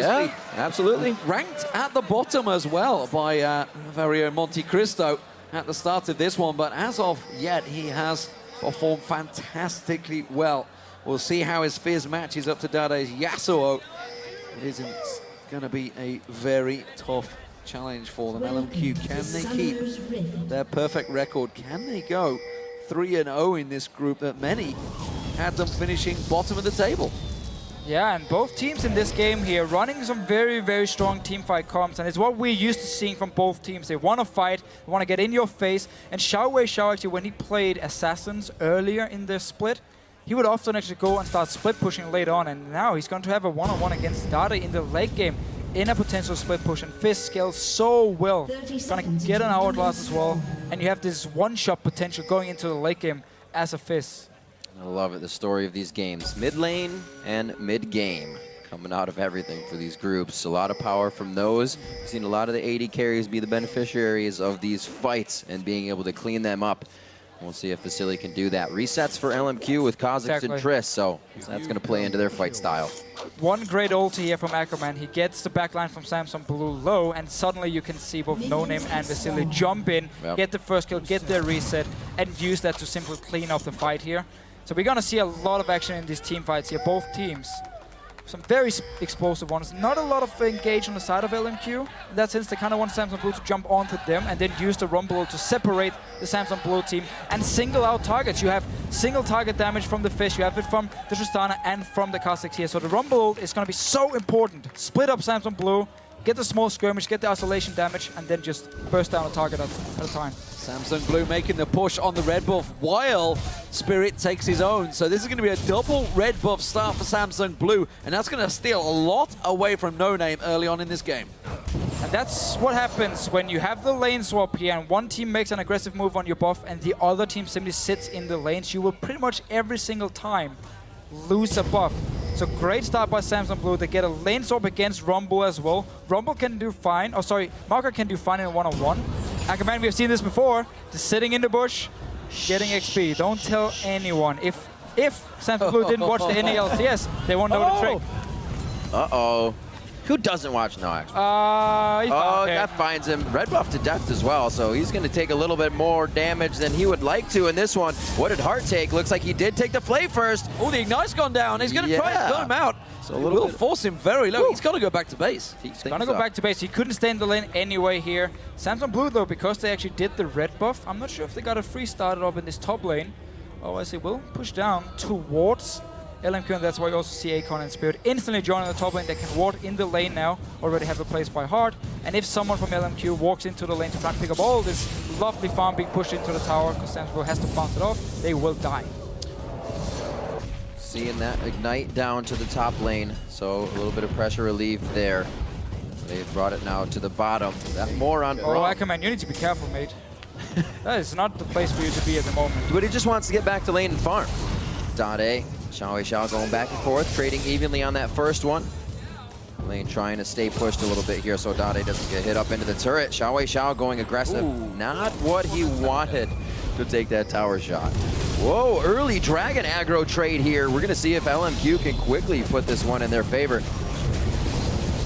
basically absolutely. ranked at the bottom as well by very own Monte Cristo at the start of this one. But as of yet, he has performed fantastically well. We'll see how his Fizz matches up to Dade's Yasuo. It isn't going to be a very tough challenge for them. LMQ, can they keep their perfect record? Can they go 3-0 in this group that many had them finishing bottom of the table? Yeah, and both teams in this game here running some very, very strong teamfight comps, and it's what we're used to seeing from both teams. They want to fight, they want to get in your face, and Xiao actually, when he played Assassins earlier in the split, he would often actually go and start split pushing late on, and now he's going to have a one-on-one against Dade in the late game in a potential split push, and Fizz scales so well. He's going to get an hourglass as well, and you have this one-shot potential going into the late game as a Fizz. I love it, the story of these games. Mid lane and mid game coming out of everything for these groups. A lot of power from those. We've seen a lot of the AD carries be the beneficiaries of these fights and being able to clean them up. We'll see if Vasily can do that. Resets for LMQ with Kha'Zix and Triss, so that's going to play into their fight style. One great ulti here from Ackerman. He gets the backline from Samsung Blue low, and suddenly you can see both No Name and Vasily jump in, get the first kill, get their reset, and use that to simply clean up the fight here. So we're going to see a lot of action in these team fights here, both teams. Some very explosive ones. Not a lot of engage on the side of LMQ. In that sense, they kind of want Samsung Blue to jump onto them and then use the Rumble to separate the Samsung Blue team and single out targets. You have single target damage from the Fish, you have it from the Tristana and from the Kha'Zix here. So the Rumble is going to be so important. Split up Samsung Blue, get the small skirmish, get the isolation damage, and then just burst down a target at a time. Samsung Blue making the push on the red buff while Spirit takes his own. So this is going to be a double red buff start for Samsung Blue, and that's going to steal a lot away from No Name early on in this game. And that's what happens when you have the lane swap here and one team makes an aggressive move on your buff and the other team simply sits in the lanes. You will pretty much every single time lose a buff. So great start by Samsung Blue. They get a lane swap against Rumble as well. Rumble can do fine. Oh, sorry. Marker can do fine in a one-on-one. Ackerman, we have seen this before. Just sitting in the bush, getting XP. Don't tell anyone. If Samsung Blue didn't watch the NALCS, they won't know the trick. Uh-oh. Who doesn't watch? No, actually. That finds him. Red buff to death as well, so he's going to take a little bit more damage than he would like to in this one. What did Hart take? Looks like he did take the play first. Oh, the Ignite's gone down. He's going to try and burn him out. So we'll force him very low. He's got to go back to base. He's going to go back to base. He couldn't stay in the lane anyway here. Samsung Blue, though, because they actually did the red buff, I'm not sure if they got a free started up in this top lane. Oh, I see. Will push down towards LMQ, and that's why you also see Akon and Spirit instantly joining the top lane. They can ward in the lane now, already have a place by Hart. And if someone from LMQ walks into the lane to try and pick up all this lovely farm being pushed into the tower, because Samsung has to bounce it off, they will die. Seeing that Ignite down to the top lane, so a little bit of pressure relief there. They've brought it now to the bottom. That more on Oh, Ackerman, you need to be careful, mate. That is not the place for you to be at the moment. But he just wants to get back to lane and farm. Dade, Xiao going back and forth, trading evenly on that first one. Lane trying to stay pushed a little bit here so Dade doesn't get hit up into the turret. Xiao going aggressive. Ooh. Not what he wanted to take that tower shot. Whoa, early Dragon aggro trade here. We're going to see if LMQ can quickly put this one in their favor.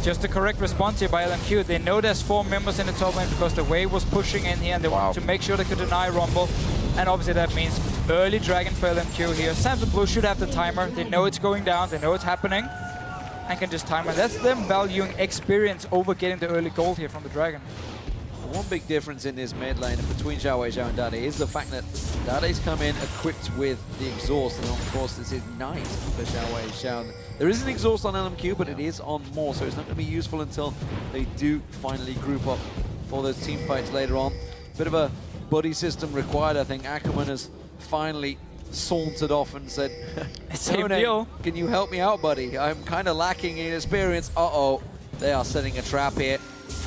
Just the correct response here by LMQ. They know there's 4 members in the top lane because the wave was pushing in here and they wanted to make sure they could deny Rumble. And obviously that means early Dragon for LMQ here. Samsung Blue should have the timer. They know it's going down. They know it's happening. And can just time it. That's them valuing experience over getting the early gold here from the Dragon. One big difference in this mid lane between Xiao and Dade is the fact that Dade's come in equipped with the exhaust, and of course this is Ignite for Xiao. There is an exhaust on LMQ, but it is on more, so it's not going to be useful until they do finally group up for those team fights later on. Bit of a buddy system required, I think. Ackerman has finally sauntered off and said, same deal. Can you help me out, buddy? I'm kind of lacking in experience. Uh-oh, they are setting a trap here.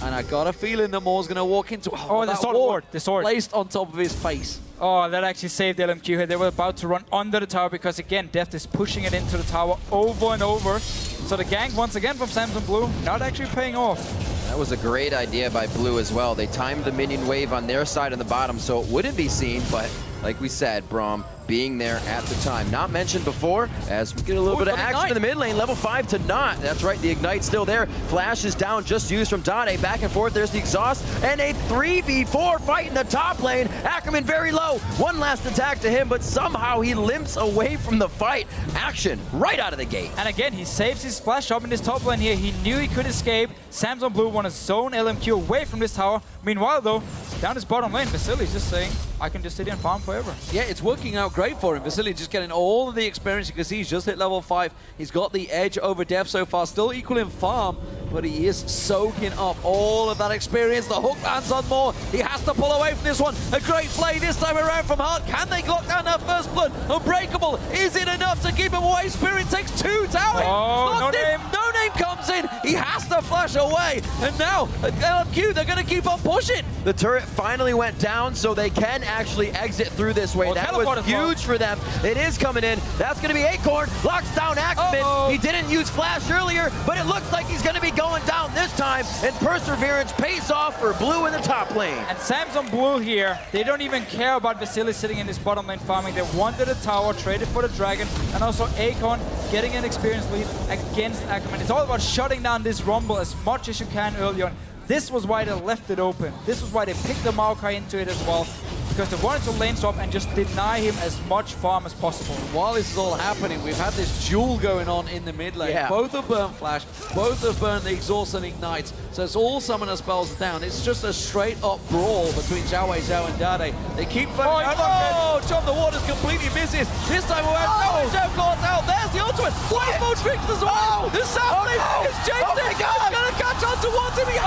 And I got a feeling that Moore's going to walk into the sword ward. The sword placed on top of his face. Oh, that actually saved LMQ here. They were about to run under the tower because, again, Death is pushing it into the tower over and over. So the gank, once again, from Samsung Blue, not actually paying off. That was a great idea by Blue as well. They timed the minion wave on their side on the bottom so it wouldn't be seen, but like we said, Braum being there at the time. Not mentioned before, as we get a little bit of action in the mid lane. Level 5 to not. That's right, the Ignite's still there. Flash is down, just used from Dade. Back and forth, there's the exhaust, and a 3v4 fight in the top lane. Ackerman very low. One last attack to him, but somehow he limps away from the fight. Action right out of the gate. And again, he saves his flash up in this top lane here. He knew he could escape. Samson Blue want to zone LMQ away from this tower. Meanwhile, though, down his bottom lane, Vasily's just saying, I can just sit here and farm forever. Yeah, it's working out great for him. Vasily just getting all of the experience. You can see he's just hit level 5. He's got the edge over Def so far, still equal in farm, but he is soaking up all of that experience. The hook lands on more. He has to pull away from this one. A great play this time around from Hart. Can they lock down that first blood? Unbreakable. Is it enough to keep him away? Spirit takes 2 towers. Oh, no name. No name comes in. He has to flash away. And now, LMQ, they're going to keep on pushing. The turret finally went down, so they can actually exit through this way. That was huge for them. It is coming in. That's going to be Acorn. Locks down Ackerman. He didn't use Flash earlier, but it looks like he's going to be going down this time. And Perseverance pays off for Blue in the top lane. And Samson Blue here, they don't even care about Vasily sitting in this bottom lane farming. They wanted a tower, traded for the dragon, and also Acorn getting an experience lead against Ackerman. It's all about shutting down this rumble as much as you can early on. This was why they left it open. This was why they picked the Maokai into it as well, because they wanted to lane swap and just deny him as much farm as possible. While this is all happening, we've had this duel going on in the mid lane. Yeah. Both have burned Flash, both have burned the Exhaust and Ignite, so it's all summoner spells down. It's just a straight up brawl between Xiao and Dade. They keep fighting. Oh, John the Waters completely misses. This time around, Xiao got out. There's the ultimate. Wonderful tricks as well. The South lane is changed it. He's going to catch on towards him. He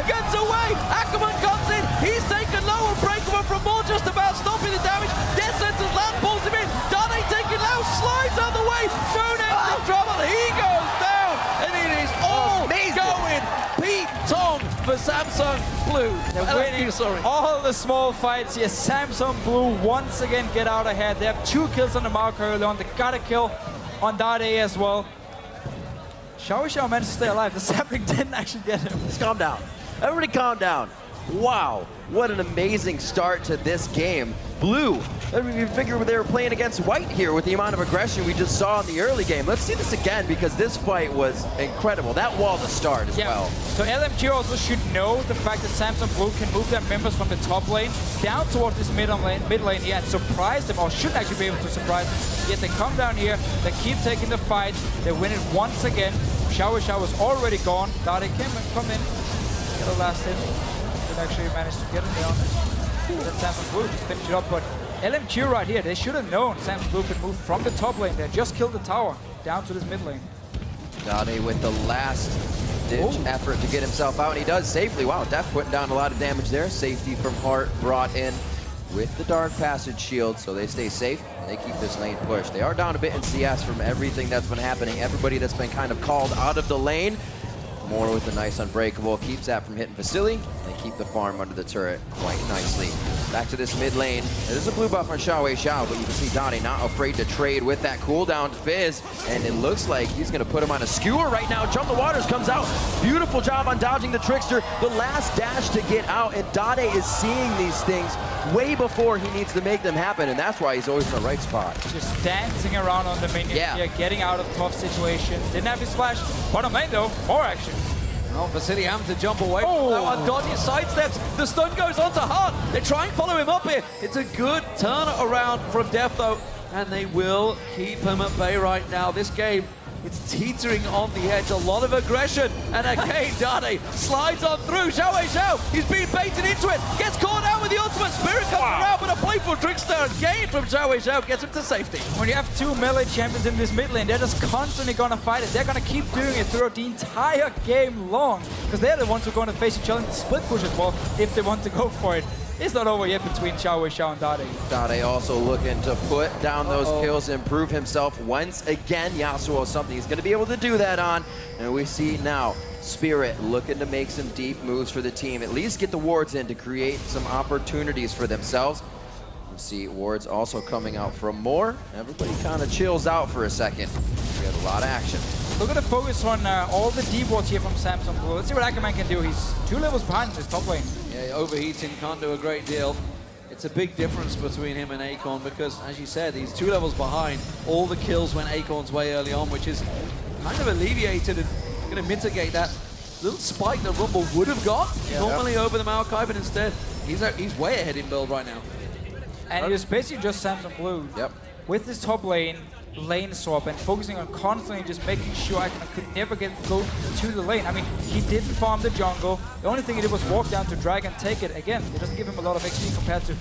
gets away. Ackerman comes in. He's taken low. Unbreakable from more, just about stopping the damage. Death Sentence land pulls him in. Dade taking low, slides out the way. No name's in trouble. He goes down, and it is all going Pete Tong for Samsung Blue. They're winning all the small fights here. Samsung Blue once again get out ahead. They have 2 kills on the mark early on. They got a kill on Dade as well. Xiao managed to stay alive. The sapling didn't actually get him. Just calm down. Everybody calm down. Wow, what an amazing start to this game. Blue, I mean, you figure they were playing against white here with the amount of aggression we just saw in the early game. Let's see this again, because this fight was incredible. That wall to start as well. So LMQ also should know the fact that Samsung Blue can move their members from the top lane down towards this mid lane here and surprise them, or should actually be able to surprise them. Yet they come down here, they keep taking the fight, they win it once again. Xiao was already gone. Dade come in, get a last hit. Actually managed to get it down. Then Samsung Blue just finished it up, but LMQ right here, they should have known Samsung Blue could move from the top lane. They just killed the tower down to this mid lane. Dade with the last ditch effort to get himself out, and he does safely. Wow, Def putting down a lot of damage there. Safety from Hart brought in with the Dark Passage shield, so they stay safe and they keep this lane pushed. They are down a bit in CS from everything that's been happening. Everybody that's been kind of called out of the lane. More with a nice Unbreakable, keeps that from hitting Vasily. They keep the farm under the turret quite nicely. Back to this mid lane. There's a blue buff on Xiao, but you can see Dade not afraid to trade with that cooldown Fizz, and it looks like he's gonna put him on a skewer right now. Jump the Waters comes out. Beautiful job on dodging the Trickster. The last dash to get out, and Dade is seeing these things way before he needs to make them happen, and that's why he's always in the right spot. Just dancing around on the minions here, getting out of tough situations. Didn't have his flash. Bottom lane though, more action. Oh, Vasily having to jump away from that one. Dodgy sidesteps. The stun goes on to Hart. They try and follow him up here. It's a good turn around from Def though, and they will keep him at bay right now. This game, it's teetering on the edge. A lot of aggression. And again, Dade slides on through. Xiao, he's being baited into it. Gets caught out with the ultimate. Spirit comes around, but a playful trickster again from Xiao gets him to safety. When you have 2 melee champions in this mid lane, they're just constantly going to fight it. They're going to keep doing it throughout the entire game long, because they're the ones who are going to face each other in the split push as well, if they want to go for it. It's not over yet between Xiao and Dade. Dade also looking to put down those kills and prove himself once again. Yasuo is something he's going to be able to do that on. And we see now Spirit looking to make some deep moves for the team. At least get the wards in to create some opportunities for themselves. You see wards also coming out from more. Everybody kind of chills out for a second. We have a lot of action. Look at the focus on all the deep wards here from Samsung Blue. Let's see what Ackerman can do. He's 2 levels behind in this top lane. Yeah, overheating, can't do a great deal. It's a big difference between him and Acorn because, as you said, he's 2 levels behind. All the kills went Acorn's way early on, which is kind of alleviated and going to mitigate that little spike that Rumble would have got normally over the Maokai, but instead he's way ahead in build right now. And it was basically just Samsung Blue with this top lane swap and focusing on constantly just making sure I could never go to the lane. I mean, he didn't farm the jungle. The only thing he did was walk down to drag and take it. Again, it doesn't give him a lot of XP compared to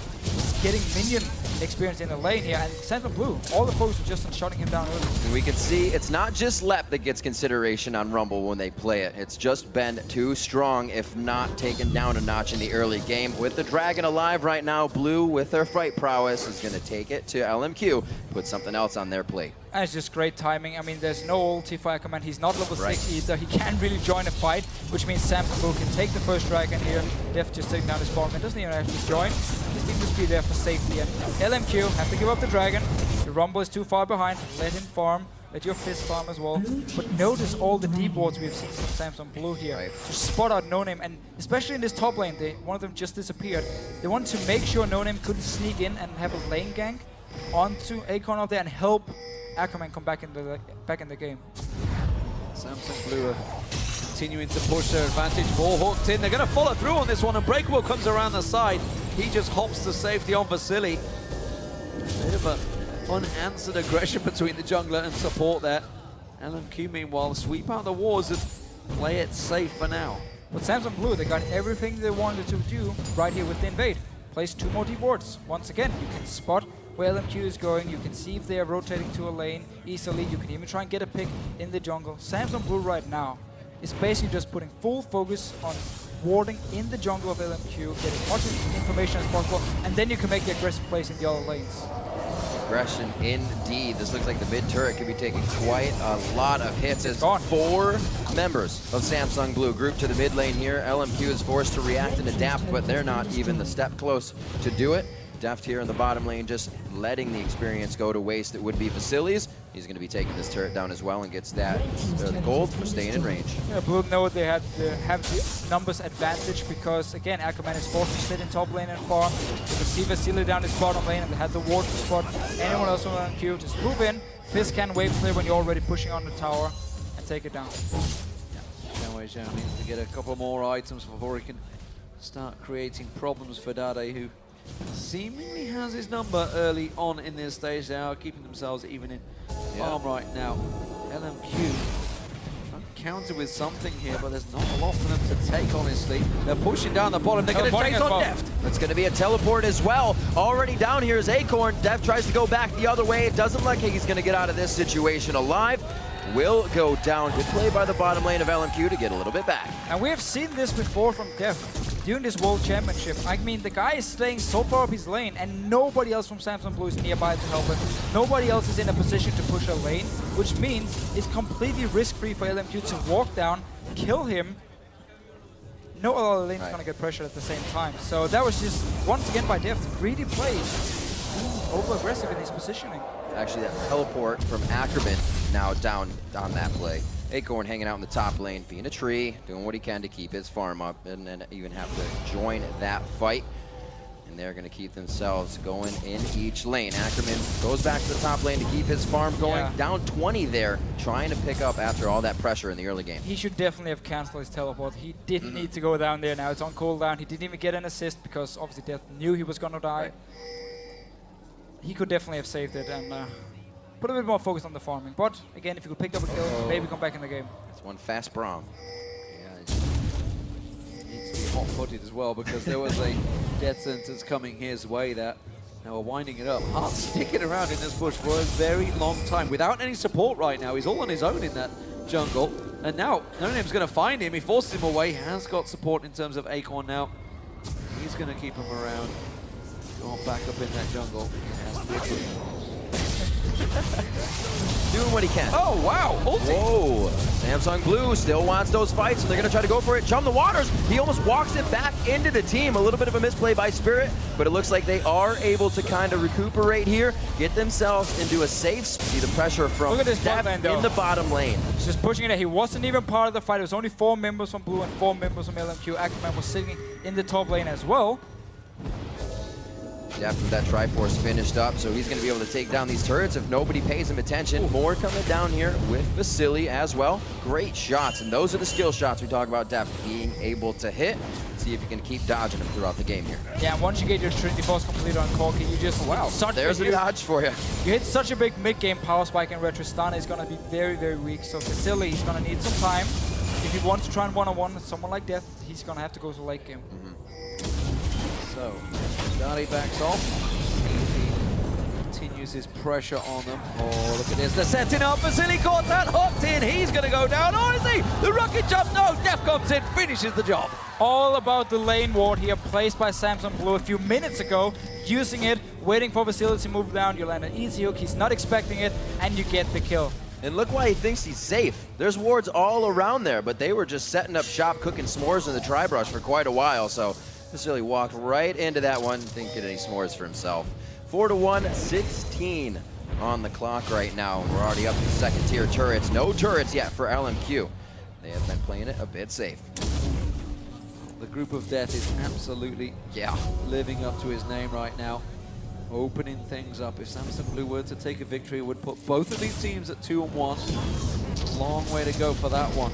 getting minion experience in the lane here. And Samsung Blue, all the focus was just on shutting him down early. And we can see it's not just Lep that gets consideration on Rumble when they play it. It's just been too strong, if not taken down a notch in the early game. With the Dragon alive right now, Blue, with their fight prowess, is going to take it to LMQ, put something else on their plate. And it's just great timing. I mean, there's no ulti for Ackerman. He's not level 6 either. He can't really join a fight, which means Samsung Blue can take the first Dragon here. Def just taking down his bottom. It doesn't even have to join. Just needs to be there for safety. And LMQ have to give up the Dragon. The Rumble is too far behind. Let him farm. Let your Fizz farm as well. But notice all the deep wards we've seen from Samsung Blue here. Just spot out No Name, and especially in this top lane, one of them just disappeared. They wanted to make sure No Name couldn't sneak in and have a lane gank onto Acorn out there and help Ackerman come back in the game. Samsung Blue are continuing to push their advantage. Ball hooked in. They're going to follow through on this one, and Breakable comes around the side. He just hops to safety on Vasily. Bit of a unanswered aggression between the jungler and support there. LMQ, meanwhile, sweep out the wards and play it safe for now. But Samsung Blue, they got everything they wanted to do right here with the invade. Place 2 more deep wards. Once again, you can spot where LMQ is going. You can see if they are rotating to a lane easily. You can even try and get a pick in the jungle. Samsung Blue right now is basically just putting full focus on warding in the jungle of LMQ, getting as much information as possible, and then you can make the aggressive plays in the other lanes. Aggression indeed. This looks like the mid turret could be taking quite a lot of hits as 4 members of Samsung Blue group to the mid lane here. LMQ is forced to react and adapt, but they're not even the step close to do it. Deft here in the bottom lane, just letting the experience go to waste. It would be Vasily's. He's going to be taking this turret down as well and gets that gold for staying in range. Yeah, Blue know they have the numbers advantage because, again, Ackerman is forced to sit in top lane and farm. You can see Vasily down his bottom lane and they had the ward to spot anyone else on LMQ. Just move in. Fizz can wave clear when you're already pushing on the tower and take it down. Xiao Zhao needs to get a couple more items before he can start creating problems for Dade, who seemingly has his number early on in this stage. They are keeping themselves even in farm right now. LMQ counter with something here, but there's not a lot for them to take, honestly. They're pushing down the bottom. They're going to take on Deft. That's going to be a teleport as well. Already down here is Acorn. Deft tries to go back the other way. It doesn't look like he's going to get out of this situation alive. Will go down. Good play by the bottom lane of LMQ to get a little bit back. And we have seen this before from Deft during this World Championship. I mean, the guy is staying so far up his lane and nobody else from Samsung Blue is nearby to help him. Nobody else is in a position to push a lane, which means it's completely risk-free for LMQ to walk down, kill him. No other lane is going to get pressured at the same time. So that was just, once again by Deft, greedy play. Over-aggressive in his positioning. Actually, that teleport from Ackerman now down on that play. Acorn hanging out in the top lane, being a tree, doing what he can to keep his farm up, and then even have to join that fight. And they're going to keep themselves going in each lane. Ackerman goes back to the top lane to keep his farm going. Down 20 there, trying to pick up after all that pressure in the early game. He should definitely have canceled his teleport. He didn't need to go down there now. It's on cooldown. He didn't even get an assist because obviously Death knew he was going to die. He could definitely have saved it and put a bit more focus on the farming. But again, if you could pick up a kill, maybe come back in the game. That's one fast Braum. Yeah, he needs to be hot-footed as well because there was a death sentence coming his way that now we're winding it up. Hart sticking around in this bush for a very long time without any support right now. He's all on his own in that jungle. And now, No Name's going to find him. He forces him away. Has got support in terms of Acorn now. He's going to keep him around. Going back up in that jungle. Doing what he can. Oh, wow. Ulti. Whoa. Samsung Blue still wants those fights, and they're going to try to go for it. Chum the waters. He almost walks it back into the team. A little bit of a misplay by Spirit, but it looks like they are able to kind of recuperate here, get themselves into a safe spot. See the pressure from Look at this Deft in the bottom lane. He's just pushing it. He wasn't even part of the fight. It was only 4 members from Blue and 4 members from LMQ. Ackerman was sitting in the top lane as well. Deft with that Triforce finished up, so he's going to be able to take down these turrets if nobody pays him attention. More coming down here with Vasily as well. Great shots, and those are the skill shots we talk about Deft being able to hit. See if you can keep dodging them throughout the game here. Yeah, and once you get your Trinity Force completed on Corki, you just There's a dodge for you. You hit such a big mid-game power spike, and Retristana is going to be very, very weak. So Vasily, he's going to need some time. If he wants to try and one-on-one with someone like Death, he's going to have to go to late game. So, Dade backs off. He continues his pressure on them. Oh, look at this. They're setting up. Vasily caught that, hooked in. He's going to go down. Oh, is he? The rocket jump. No, Def comes in, finishes the job. All about the lane ward here, placed by Samsung Blue a few minutes ago. Using it, waiting for Vasily to move down. You land an easy hook. He's not expecting it, and you get the kill. And look why he thinks he's safe. There's wards all around there, but they were just setting up shop, cooking s'mores in the tri-brush for quite a while, so Vasily walked right into that one, didn't get any s'mores for himself. 4-1, 16 on the clock right now. We're already up to second tier turrets. No turrets yet for LMQ. They have been playing it a bit safe. The group of death is absolutely living up to his name right now. Opening things up. If Samsung Blue were to take a victory, it would put both of these teams at 2-1. Long way to go for that one.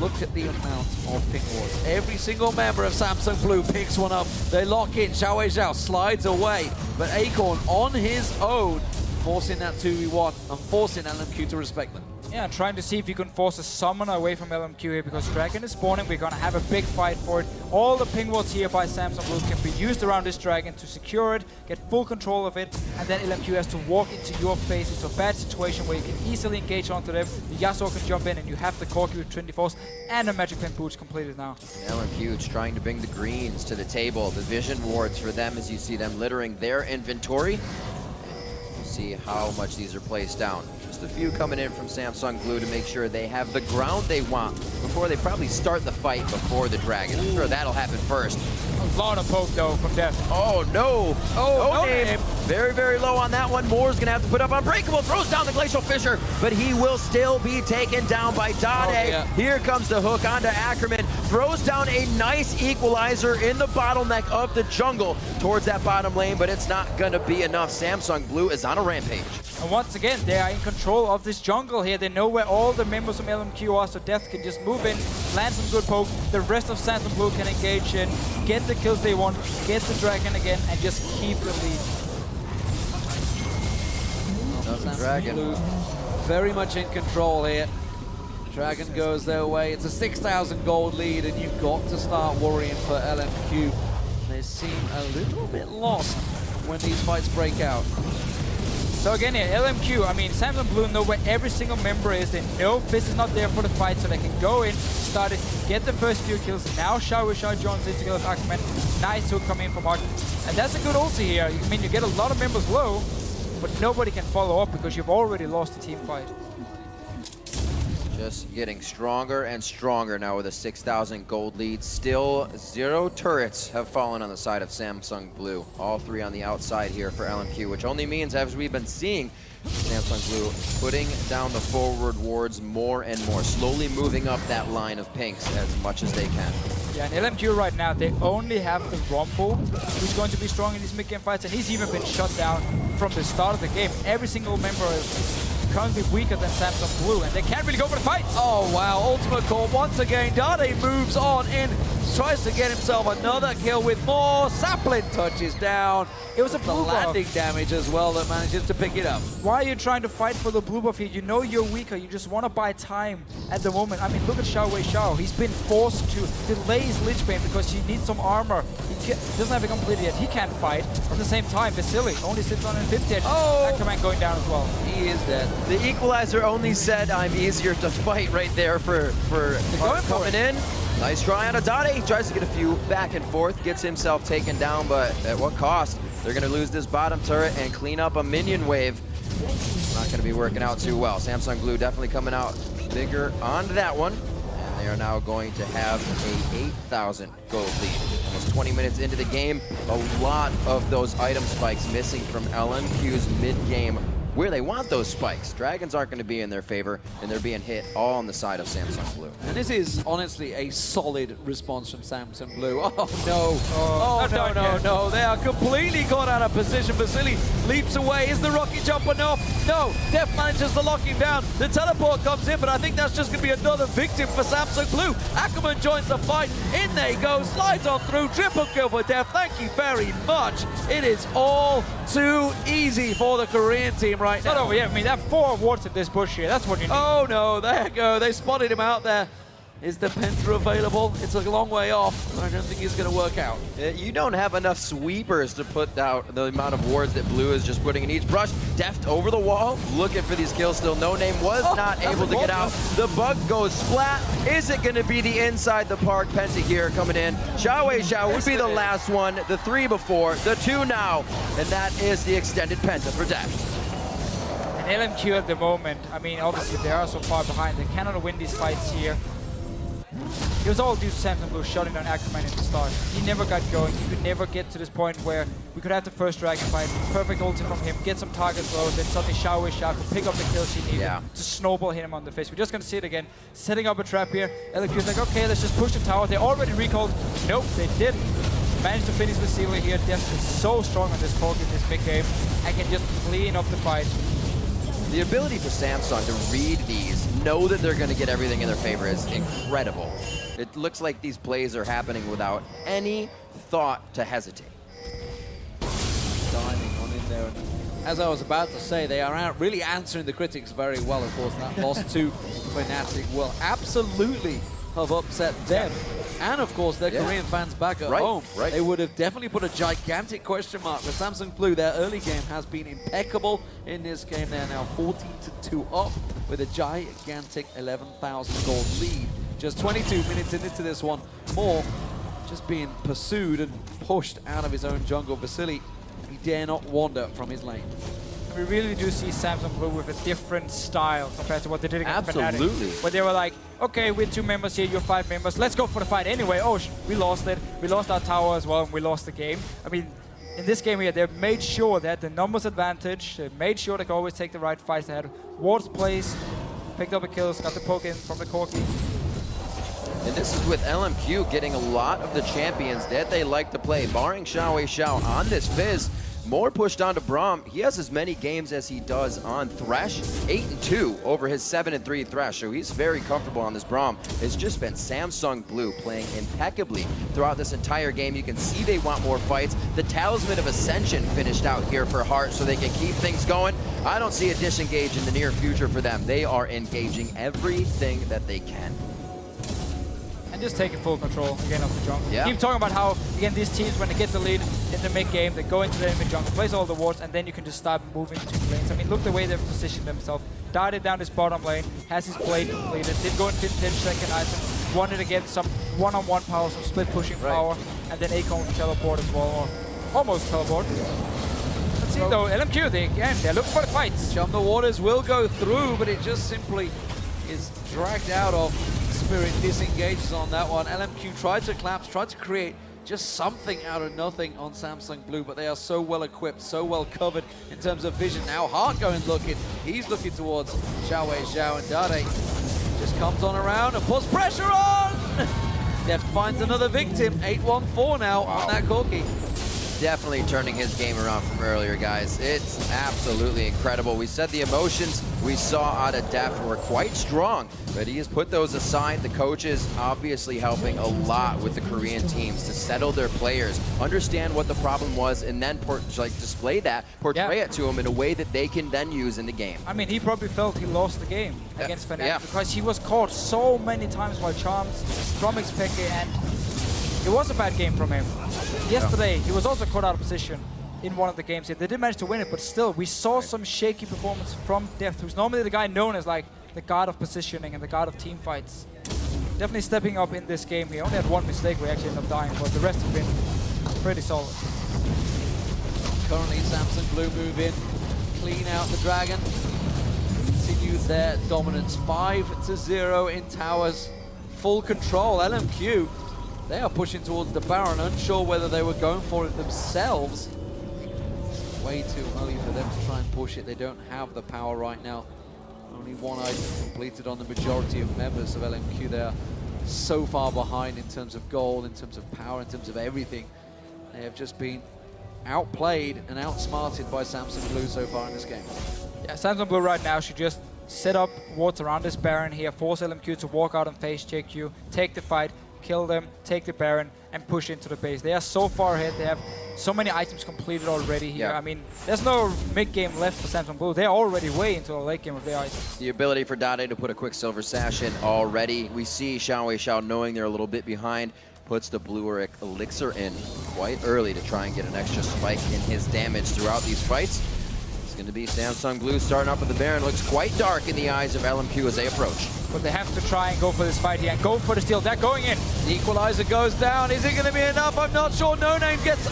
Look at the amount of pick wards. Every single member of Samsung Blue picks one up. They lock in. Xiao Zhao slides away. But Acorn on his own, forcing that 2v1 and forcing LMQ to respect them. Yeah, trying to see if you can force a summoner away from LMQ here, because Dragon is spawning. We're going to have a big fight for it. All the ping wards here by Samsung Blue can be used around this Dragon to secure it, get full control of it, and then LMQ has to walk into your face, into a bad situation where you can easily engage onto them. The Yasuo can jump in, and you have the Corki with Trinity Force and a Magic Pen Boots completed now. LMQ is trying to bring the greens to the table. The vision wards for them as you see them littering their inventory. See how much these are placed down. Just a few coming in from Samsung Blue to make sure they have the ground they want before they probably start the fight before the Dragon. I'm sure that'll happen first. A lot of poke though from Death. Oh no! Oh, no name. Very, very low on that one. Moore's gonna have to put up Unbreakable, throws down the Glacial Fissure, but he will still be taken down by Dade. Oh, yeah. Here comes the hook onto Ackerman, throws down a nice equalizer in the bottleneck of the jungle towards that bottom lane, but it's not gonna be enough. Samsung Blue is on a rampage. And once again, they are in control of this jungle here. They know where all the members from LMQ are, so Death can just move in, land some good poke. The rest of Samsung Blue can engage in, get the kills they want, get the Dragon again, and just keep the lead. Dragon. Blue very much in control here. Dragon goes their way. It's a 6,000 gold lead, and you've got to start worrying for LMQ. They seem a little bit lost when these fights break out. So again here, LMQ, I mean, Samsung Blue know where every single member is. They know Fizz is not there for the fight, so they can go in, start it, get the first few kills. Now Xiao joins in together with Ackerman. Nice hook coming in from Hart. And that's a good ulti here. I mean, you get a lot of members low, but nobody can follow up because you've already lost the team fight. Just getting stronger and stronger now with a 6,000 gold lead. Still 0 turrets have fallen on the side of Samsung Blue. All 3 on the outside here for LMQ, which only means, as we've been seeing, Samsung Blue putting down the forward wards more and more, slowly moving up that line of pinks as much as they can. Yeah, and LMQ right now, they only have the Rumble, who's going to be strong in these mid-game fights, and he's even been shut down from the start of the game. Every single member is currently weaker than Samsung Blue, and they can't really go for the fight. Oh, wow. Ultimate call once again. Dade moves on in, tries to get himself another kill with more. Sapling touches down. It was the landing damage as well that manages to pick it up. Why are you trying to fight for the blue buff here? You know you're weaker. You just want to buy time at the moment. I mean, look at Xiao. He's been forced to delay his Lich Bane because he needs some armor. He doesn't have it completed yet. He can't fight. At the same time, Vasily only sits on 50. Oh! Ackerman going down as well. He is dead. The equalizer only said I'm easier to fight right there for coming in. Nice try on a Dade. He tries to get a few back and forth, gets himself taken down, but at what cost? They're going to lose this bottom turret and clean up a minion wave. Not going to be working out too well. Samsung Blue definitely coming out bigger on that one. And they are now going to have a 8,000 gold lead. Almost 20 minutes into the game. A lot of those item spikes missing from LMQ's mid-game where they want those spikes. Dragons aren't going to be in their favor, and they're being hit all on the side of Samsung Blue. And this is honestly a solid response from Samsung Blue. Oh no! Oh no! They are completely caught out of position. Vasily leaps away. Is the rocket jump enough? No. Def manages to lock him down. The teleport comes in, but I think that's just going to be another victim for Samsung Blue. Ackerman joins the fight. In they go. Slides on through. Triple kill for Def. Thank you very much. It is all too easy for the Korean team right now. Oh, yeah, I mean, that 4 wards in this bush here, that's what you need. Oh no, there you go. They spotted him out there. Is the Penta available? It's a long way off. I don't think it's going to work out. You don't have enough sweepers to put out the amount of wards that Blue is just putting in each brush. Deft over the wall, looking for these kills still. No Name was not able to get out. The bug goes flat. Is it going to be the inside the park Penta here coming in? Xiao would be the last one. The 3 before, the 2 now. And that is the extended Penta for Deft. And LMQ at the moment, I mean, obviously they are so far behind. They cannot win these fights here. It was all due to Samsung Blue shutting down Ackerman at the start. He never got going. He could never get to this point where we could have the first dragon fight. Perfect ulti from him, get some targets low, then suddenly Xiao could pick up the kills he needed to snowball hit him on the face. We're just going to see it again. Setting up a trap here. LMQ's like, okay, let's just push the tower. They already recalled. Nope, they didn't. Managed to finish with Vasily here. Def is so strong on this Cork in this mid game and can just clean up the fight. The ability for Samsung to read these, know that they're going to get everything in their favor is incredible. It looks like these plays are happening without any thought to hesitate. Diving on in there. As I was about to say, they are really answering the critics very well. Of course, that loss to Fnatic will absolutely have upset them. And of course, their Korean fans back at home. They would have definitely put a gigantic question mark. But Samsung Blue, their early game has been impeccable in this game. They're now 14-2 up with a gigantic 11,000 gold lead. Just 22 minutes into this one. More just being pursued and pushed out of his own jungle. Vasily, he dare not wander from his lane. We really do see Samsung Blue with a different style compared to what they did against Fnatic. Where they were like, okay, we're 2 members here, you're 5 members, let's go for the fight anyway. Oh, we lost it. We lost our tower as well, and we lost the game. I mean, in this game here, they made sure that the numbers advantage. They made sure they could always take the right fights. They had wards placed, picked up the kills, got the poke in from the Corky. And this is with LMQ getting a lot of the champions that they like to play, barring Xiao on this Fizz. More pushed onto Braum. He has as many games as he does on Thresh. 8-2 over his 7-3 Thresh. So he's very comfortable on this Braum. It's just been Samsung Blue playing impeccably throughout this entire game. You can see they want more fights. The Talisman of Ascension finished out here for Heart so they can keep things going. I don't see a disengage in the near future for them. They are engaging everything that they can. Just taking full control again of the jungle. Yeah. Keep talking about how, again, these teams, when they get the lead in the mid-game, they go into the mid-jungle, place all the wards, and then you can just start moving between lanes. I mean, look the way they've positioned themselves. Darted down this bottom lane, has his blade completed, did go into the second item, wanted to get some one-on-one power, some split-pushing power, and then Akon teleport as well, or almost teleport. Let's see, though, LMQ, they're looking for the fights. Jump the Waters will go through, but it just simply is dragged out of. Spirit disengages on that one. LMQ tried to collapse, tried to create just something out of nothing on Samsung Blue, but they are so well equipped, so well covered in terms of vision. Now Heart going looking. He's looking towards Xiao, and Dade just comes on around and puts pressure on! Deft finds another victim. 8-1-4 now on that Corky. Definitely turning his game around from earlier, guys. It's absolutely incredible. We said the emotions we saw out of Deft were quite strong, but he has put those aside. The coaches obviously helping a lot with the Korean teams to settle their players, understand what the problem was, and then display that, portray it to them in a way that they can then use in the game. I mean, he probably felt he lost the game against Fnatic because he was caught so many times by Charms from Xpeke, and it was a bad game from him. Yesterday, he was also caught out of position in one of the games here. They did manage to win it, but still, we saw some shaky performance from Deft, who's normally the guy known as like the god of positioning and the god of team fights. Definitely stepping up in this game. He only had one mistake where he actually ended up dying, but the rest have been pretty solid. Currently, Samsung Blue move in, clean out the Dragon, continue their dominance. 5-0 in towers, full control. LMQ. They are pushing towards the Baron, unsure whether they were going for it themselves. way too early for them to try and push it. They don't have the power right now. Only one item completed on the majority of members of LMQ. They are so far behind in terms of gold, in terms of power, in terms of everything. They have just been outplayed and outsmarted by Samsung Blue so far in this game. Yeah, Samsung Blue right now should just set up wards around this Baron here, force LMQ to walk out and face check you, take the fight, kill them, take the Baron, and push into the base. They are so far ahead. They have so many items completed already here. Yeah. I mean, there's no mid-game left for Samsung Blue. They're already way into the late game of their items. The ability for Dade to put a quick silver sash in already. We see Xiao, knowing they're a little bit behind, puts the blue elixir in quite early to try and get an extra spike in his damage throughout these fights. It's going to be Samsung Blue starting up with the Baron. Looks quite dark in the eyes of LMQ as they approach. But they have to try and go for this fight here and go for the steal. They're going in. The equalizer goes down. Is it going to be enough? I'm not sure. No Name gets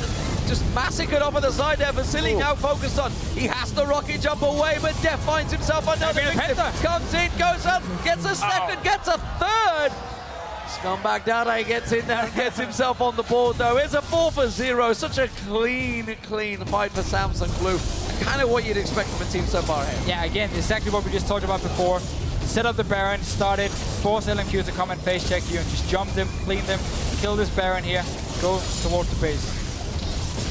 just massacred off of the side there. Vasily now focused on. He has to rocket jump away, but Def finds himself another victim. Comes in, goes up, gets a second, gets a third. Scumbag Dade gets in there and gets himself on the board, though. It's a 4-for-0. Such a clean fight for Samsung Blue. Kind of what you'd expect from a team so far ahead. Yeah, again, exactly what we just talked about before. Set up the Baron, started, force LMQ to come and face check you and just jump them, clean them, kill this Baron here, go towards the base.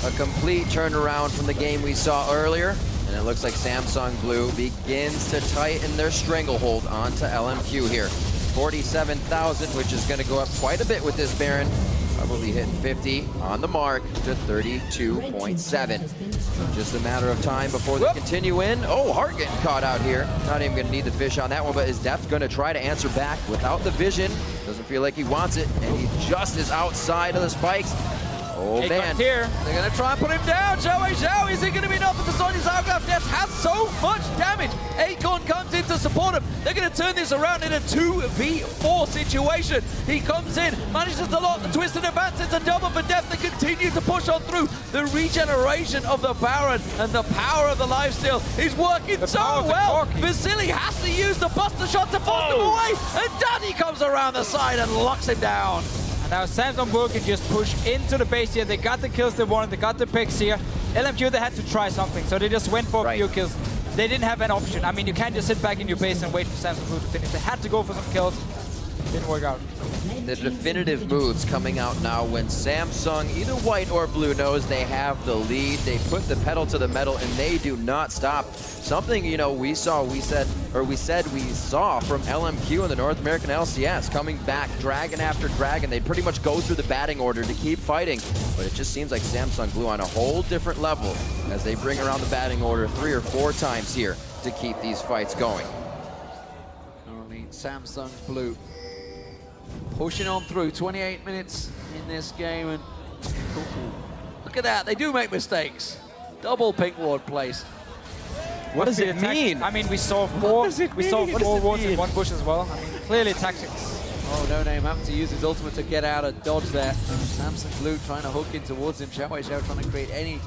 A complete turnaround from the game we saw earlier, and it looks like Samsung Blue begins to tighten their stranglehold onto LMQ here. 47,000, which is going to go up quite a bit with this Baron. Probably hitting 50 on the mark to 32.7. Just a matter of time before they continue in. Oh, Hart getting caught out here. Not even going to need the fish on that one, but is Def going to try to answer back without the vision? Doesn't feel like he wants it, and he just is outside of the spikes. Oh, man. Here. They're going to try and put him down. Xiao, is it going to be enough for the Sonya's Hourglass? Def has so much damage. Acorn comes in to support him. They're going to turn this around in a 2v4 situation. He comes in, manages to lock the twist and advance. It's a double for Def. They continue to push on through. The regeneration of the Baron and the power of the lifesteal is working so well. Vasily has to use the buster shot to force him away. And Daddy comes around the side and locks him down. And now Samsung Blue can just push into the base here. They got the kills they wanted, they got the picks here. LMQ, they had to try something, so they just went for a few kills. They didn't have an option. I mean, you can't just sit back in your base and wait for Samsung Blue to finish. They had to go for some kills. Didn't work out. The definitive moves coming out now when Samsung, either white or blue, knows they have the lead. They put the pedal to the metal and they do not stop. Something, you know, we saw from LMQ in the North American LCS, coming back dragon after dragon. They pretty much go through the batting order to keep fighting, but it just seems like Samsung Blue on a whole different level as they bring around the batting order 3 or 4 times here to keep these fights going. Currently, Samsung Blue pushing on through. 28 minutes in this game, and look at that, they do make mistakes. Double pink ward placed. What does it mean? I mean, we saw 4 wards in one push as well. I mean, clearly tactics. Oh, No Name having to use his ultimate to get out of dodge there. Samsung Blue trying to hook in towards him. Xiao trying to create any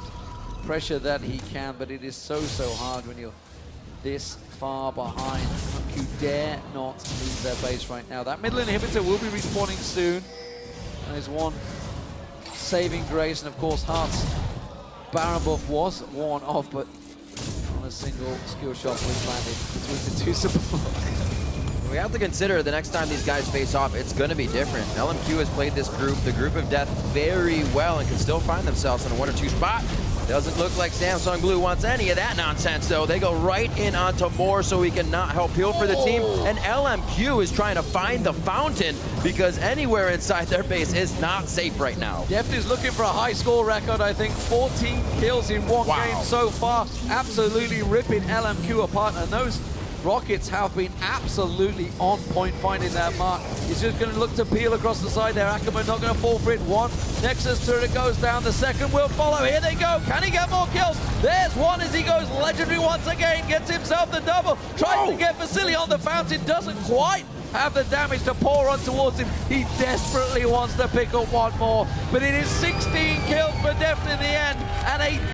pressure that he can, but it is so hard when you're this far behind. You dare not lose their base right now. That middle inhibitor will be respawning soon. There's one saving grace, and of course Hart's Baron buff was worn off, but on a single skill shot was landed between the two supports. We have to consider the next time these guys face off, it's going to be different. LMQ has played this group, the group of death, very well and can still find themselves in a 1 or 2 spot. Doesn't look like Samsung Blue wants any of that nonsense, though. They go right in onto Moore so he cannot help heal for the team. And LMQ is trying to find the fountain because anywhere inside their base is not safe right now. Deft is looking for a high score record, I think. 14 kills in one game so far. Absolutely ripping LMQ apart. And those rockets have been absolutely on point finding that mark. He's just going to look to peel across the side there. Ackerman not going to fall for it. One Nexus turret goes down. The second will follow. Here they go. Can he get more kills? There's one as he goes legendary once again. Gets himself the double. Tries to get Vasily on the fountain. Doesn't quite have the damage to pour on towards him. He desperately wants to pick up one more. But it is 16 kills for Deft in the end. And a